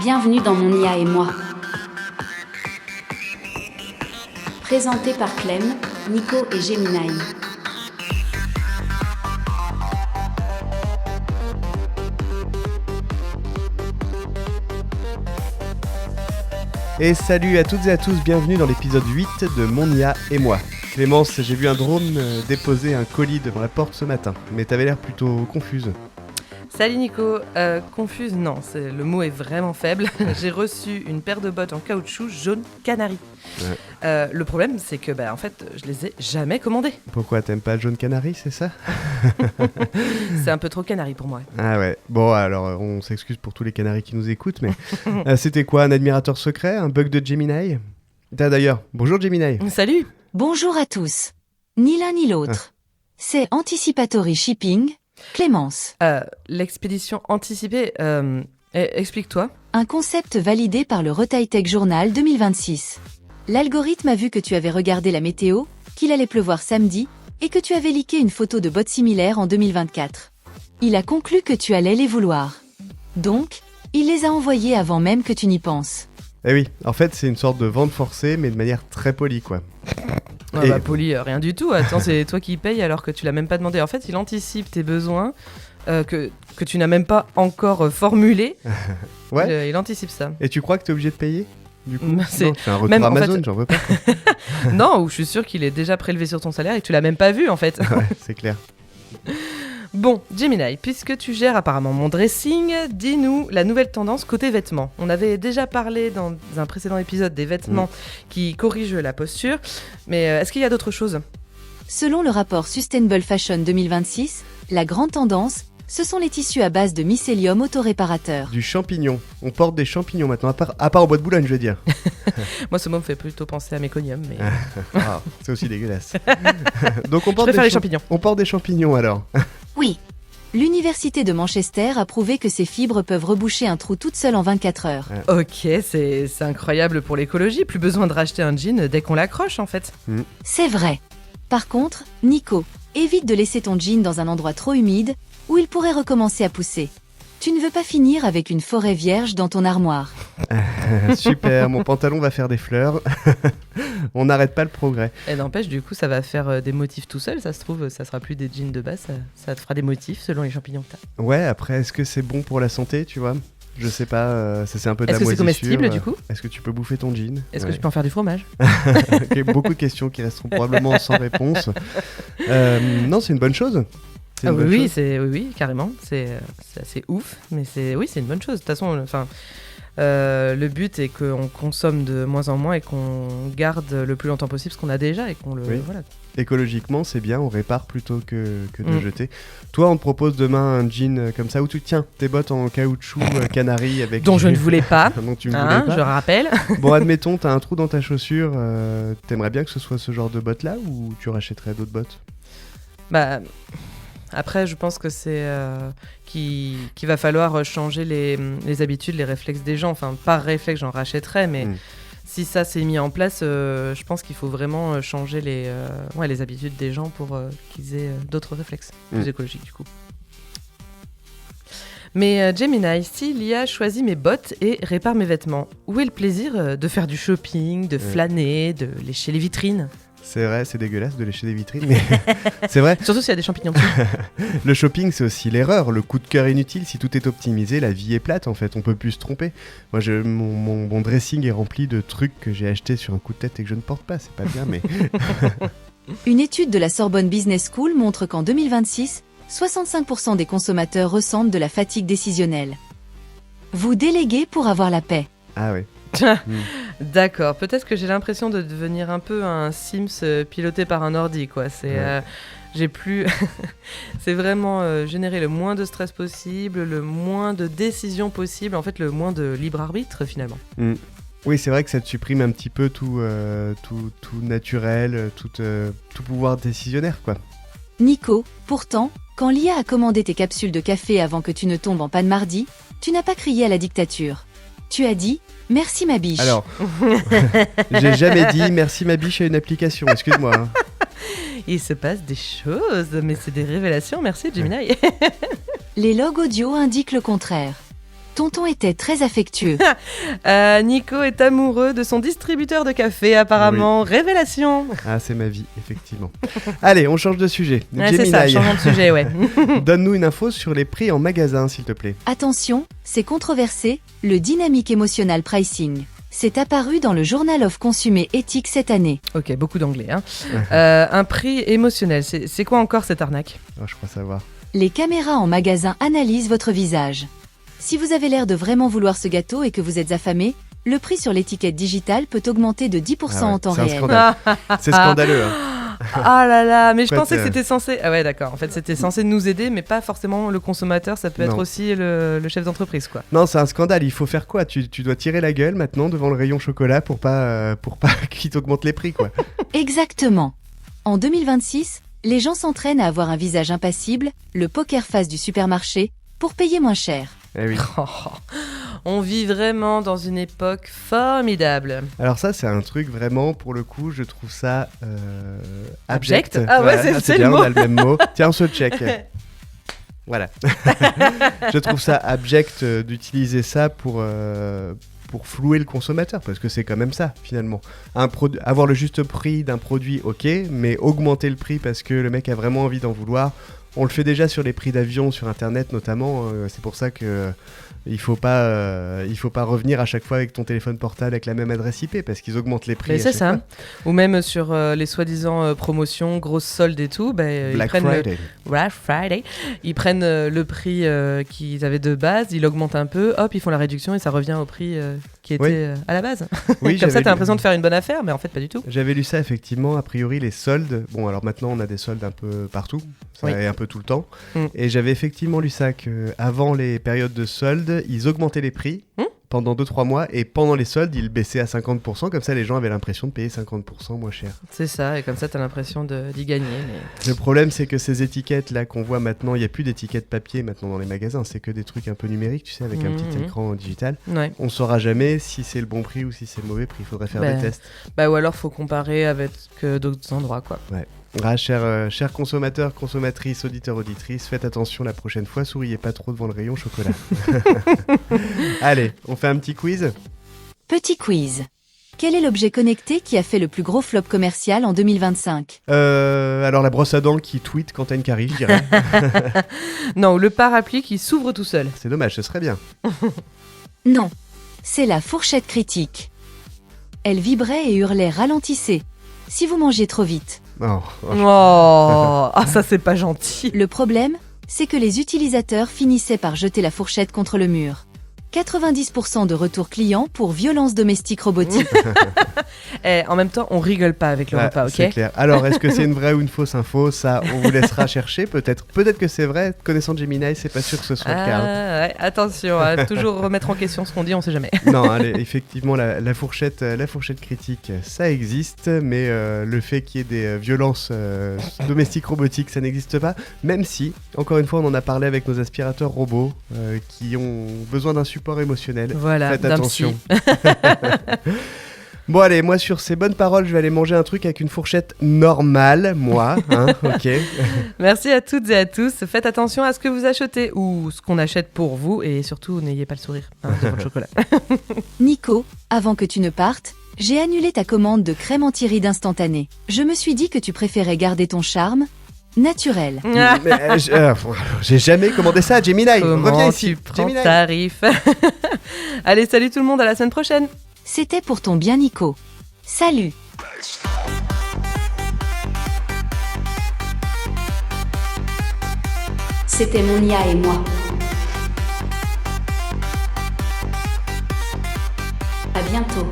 Bienvenue dans Mon IA et moi. Présenté par Clem, Nico et Gemini. Et salut à toutes et à tous, bienvenue dans l'épisode 8 de Mon IA et moi. Clémence, j'ai vu un drone déposer un colis devant la porte ce matin, mais t'avais l'air plutôt confuse. Salut Nico, confuse, non, le mot est vraiment faible. J'ai reçu une paire de bottes en caoutchouc jaune canari. Ouais. Le problème, c'est que en fait, je les ai jamais commandées. Pourquoi, t'aimes pas le jaune canari, c'est ça? C'est un peu trop canari pour moi. Ah ouais, bon alors on s'excuse pour tous les canaris qui nous écoutent, mais c'était quoi, un admirateur secret, un bug de Gemini? D'ailleurs, bonjour Gemini. Salut. Bonjour à tous. Ni l'un ni l'autre. C'est Anticipatory Shipping, Clémence. L'expédition anticipée, explique-toi. Un concept validé par le Retail Tech Journal 2026. L'algorithme a vu que tu avais regardé la météo, qu'il allait pleuvoir samedi, et que tu avais leaké une photo de bottes similaires en 2024. Il a conclu que tu allais les vouloir. Donc, il les a envoyées avant même que tu n'y penses. Eh oui, en fait c'est une sorte de vente forcée, mais de manière très polie quoi. Poli, rien du tout. Attends, c'est toi qui payes alors que tu l'as même pas demandé. En fait, il anticipe tes besoins que tu n'as même pas encore formulés. Ouais. Il anticipe ça. Et tu crois que t'es obligé de payer du coup? C'est... Non, tu fais un retour même, Amazon, en fait... j'en veux pas. Non, ou je suis sûr qu'il est déjà prélevé sur ton salaire et que tu l'as même pas vu en fait. Ouais, c'est clair. Bon, Gemini, puisque tu gères apparemment mon dressing, dis-nous la nouvelle tendance côté vêtements. On avait déjà parlé dans un précédent épisode des vêtements qui corrigent la posture, mais est-ce qu'il y a d'autres choses? Selon le rapport Sustainable Fashion 2026, la grande tendance, ce sont les tissus à base de mycélium autoréparateur. Du champignon. On porte des champignons maintenant, à part en bois de Boulogne, je veux dire. Moi, ce mot me fait plutôt penser à méconium, mais... C'est aussi dégueulasse. Donc on porte je préfère les champignons. On porte des champignons alors. Oui. L'université de Manchester a prouvé que ces fibres peuvent reboucher un trou toutes seules en 24 heures. Ok, c'est incroyable pour l'écologie. Plus besoin de racheter un jean dès qu'on l'accroche, en fait. C'est vrai. Par contre, Nico, évite de laisser ton jean dans un endroit trop humide où il pourrait recommencer à pousser. Tu ne veux pas finir avec une forêt vierge dans ton armoire. Super, mon pantalon va faire des fleurs. On n'arrête pas le progrès. Et n'empêche, du coup, ça va faire des motifs tout seul. Ça se trouve, ça sera plus des jeans de base. Ça te fera des motifs selon les champignons que t'as. Ouais, après, est-ce que c'est bon pour la santé, tu vois? Je sais pas, ça c'est un peu de la moisissure. Est-ce que c'est comestible, du coup? Est-ce que tu peux bouffer ton jean? Est-ce que tu peux en faire du fromage? Okay, beaucoup de questions qui resteront probablement sans réponse. Non, c'est une bonne chose. Oui, carrément. C'est assez ouf, mais c'est une bonne chose. De toute façon, le but est qu'on consomme de moins en moins et qu'on garde le plus longtemps possible ce qu'on a déjà et qu'on le... Oui. Voilà. Écologiquement, c'est bien, on répare plutôt que de jeter. Toi, on te propose demain un jean comme ça, où tu tiens tes bottes en caoutchouc canari avec... Dont je ne voulais pas, dont tu ne voulais pas. Je rappelle. Bon, admettons, t'as un trou dans ta chaussure, t'aimerais bien que ce soit ce genre de bottes-là ou tu rachèterais d'autres bottes? Après, je pense que c'est qu'il va falloir changer les habitudes, les réflexes des gens. Enfin, par réflexe, j'en rachèterais, mais si ça s'est mis en place, je pense qu'il faut vraiment changer les habitudes des gens pour qu'ils aient d'autres réflexes plus écologiques, du coup. Mais Gemini, si l'IA choisit mes bottes et répare mes vêtements, où est le plaisir de faire du shopping, de flâner, de lécher les vitrines? C'est vrai, c'est dégueulasse de lécher des vitrines, mais c'est vrai. Surtout s'il y a des champignons dessus. Le shopping, c'est aussi l'erreur, le coup de cœur inutile. Si tout est optimisé, la vie est plate en fait, on peut plus se tromper. Moi, mon dressing est rempli de trucs que j'ai achetés sur un coup de tête et que je ne porte pas, c'est pas bien, mais... Une étude de la Sorbonne Business School montre qu'en 2026, 65% des consommateurs ressentent de la fatigue décisionnelle. Vous déléguez pour avoir la paix. Ah oui. D'accord, peut-être que j'ai l'impression de devenir un peu un Sims piloté par un ordi, quoi. J'ai plus... c'est vraiment générer le moins de stress possible, le moins de décisions possible, en fait le moins de libre arbitre finalement. Oui, c'est vrai que ça te supprime un petit peu tout naturel, tout pouvoir décisionnaire, quoi. Nico, pourtant, quand l'IA a commandé tes capsules de café avant que tu ne tombes en panne mardi, tu n'as pas crié à la dictature. Tu as dit « Merci ma biche ». Alors, j'ai jamais dit « Merci ma biche » à une application, excuse-moi. Il se passe des choses, mais c'est des révélations, merci Gemini. Les logs audio indiquent le contraire. Tonton était très affectueux. Nico est amoureux de son distributeur de café, apparemment. Révélation. Ah, c'est ma vie, effectivement. Allez, on change de sujet. Ouais, c'est ça, changeons de sujet, ouais. Donne-nous une info sur les prix en magasin, s'il te plaît. Attention, c'est controversé, le Dynamic Emotional Pricing. C'est apparu dans le Journal of Consumer Ethics cette année. Ok, beaucoup d'anglais. Hein. Un prix émotionnel, c'est quoi encore cette arnaque ? Oh, je crois savoir. Les caméras en magasin analysent votre visage. Si vous avez l'air de vraiment vouloir ce gâteau et que vous êtes affamé, le prix sur l'étiquette digitale peut augmenter de 10% en temps c'est réel. un scandale. C'est scandaleux. Hein. Ah là là, mais je pensais que fait, c'était censé... Ah ouais, d'accord. En fait, c'était censé nous aider, mais pas forcément le consommateur. Ça peut être aussi le chef d'entreprise, quoi. Non, c'est un scandale. Il faut faire quoi ? Tu dois tirer la gueule maintenant devant le rayon chocolat pour pas qu'il t'augmente les prix, quoi. Exactement. En 2026, les gens s'entraînent à avoir un visage impassible, le poker face du supermarché, pour payer moins cher. Eh oui. On vit vraiment dans une époque formidable. Alors ça, c'est un truc vraiment, pour le coup, je trouve ça abject. Ah ouais, c'est bien, le mot. on a le même mot. Tiens, on se check. Voilà. Je trouve ça abject d'utiliser ça pour flouer le consommateur, parce que c'est quand même ça, finalement. Avoir le juste prix d'un produit, ok, mais augmenter le prix parce que le mec a vraiment envie d'en vouloir. On le fait déjà sur les prix d'avion, sur Internet notamment. C'est pour ça que il faut pas revenir à chaque fois avec ton téléphone portable avec la même adresse IP, parce qu'ils augmentent les prix. Mais c'est ça. Ou même sur les soi-disant promotions, grosses soldes et tout, Black Friday. Black Friday. Ils prennent le prix qu'ils avaient de base, ils l'augmentent un peu, hop, ils font la réduction et ça revient au prix qui était à la base. Oui, Comme ça, t'as l'impression de faire une bonne affaire, mais en fait, pas du tout. J'avais lu ça, effectivement. A priori, les soldes... Bon, alors maintenant, on a des soldes un peu partout. Ça est un peu tout le temps. Et j'avais effectivement lu ça, qu'avant les périodes de soldes, ils augmentaient les prix pendant 2-3 mois, et pendant les soldes, ils baissaient à 50%. Comme ça, les gens avaient l'impression de payer 50% moins cher. C'est ça, et comme ça, t'as l'impression d'y gagner. Mais... Le problème, c'est que ces étiquettes-là qu'on voit maintenant, il n'y a plus d'étiquettes papier maintenant dans les magasins. C'est que des trucs un peu numériques, tu sais, avec un petit écran digital. Ouais. On ne saura jamais si c'est le bon prix ou si c'est le mauvais prix. Il faudrait faire des tests. Ou alors, faut comparer avec d'autres endroits, quoi. Ouais. Ah, chers consommateurs, consommatrices, auditeurs, auditrices, faites attention la prochaine fois, souriez pas trop devant le rayon chocolat. Allez, on fait un petit quiz ? Petit quiz. Quel est l'objet connecté qui a fait le plus gros flop commercial en 2025 ? Alors la brosse à dents qui tweet quand t'as une carie, je dirais. Non, le parapluie qui s'ouvre tout seul. C'est dommage, ce serait bien. Non, c'est la fourchette critique. Elle vibrait et hurlait « Ralentissez » si vous mangez trop vite. Ah, ça c'est pas gentil. Le problème, c'est que les utilisateurs finissaient par jeter la fourchette contre le mur. 90% de retours clients pour violence domestique robotique. En même temps, on rigole pas avec le repas, ok ? C'est clair. Alors, est-ce que c'est une vraie ou une fausse info ? Ça, on vous laissera chercher. Peut-être que c'est vrai. Connaissant Gemini, c'est pas sûr que ce soit le cas. Ouais, attention, à toujours remettre en question ce qu'on dit, on sait jamais. Non, allez, effectivement, la fourchette critique, ça existe, mais le fait qu'il y ait des violences domestiques robotiques, ça n'existe pas. Même si, encore une fois, on en a parlé avec nos aspirateurs robots qui ont besoin d'un support émotionnel. Voilà, faites attention. Bon allez, moi sur ces bonnes paroles, je vais aller manger un truc avec une fourchette normale, moi, ok. Merci à toutes et à tous. Faites attention à ce que vous achetez ou ce qu'on achète pour vous, et surtout n'ayez pas le sourire devant le chocolat. Nico, avant que tu ne partes, j'ai annulé ta commande de crème anti-rides instantanée. Je me suis dit que tu préférais garder ton charme naturel. Mais, j'ai jamais commandé ça, Gemini. Reviens ici. Tu prends tarif. Allez, salut tout le monde, à la semaine prochaine. C'était pour ton bien, Nico. Salut. C'était Monia et moi. À bientôt.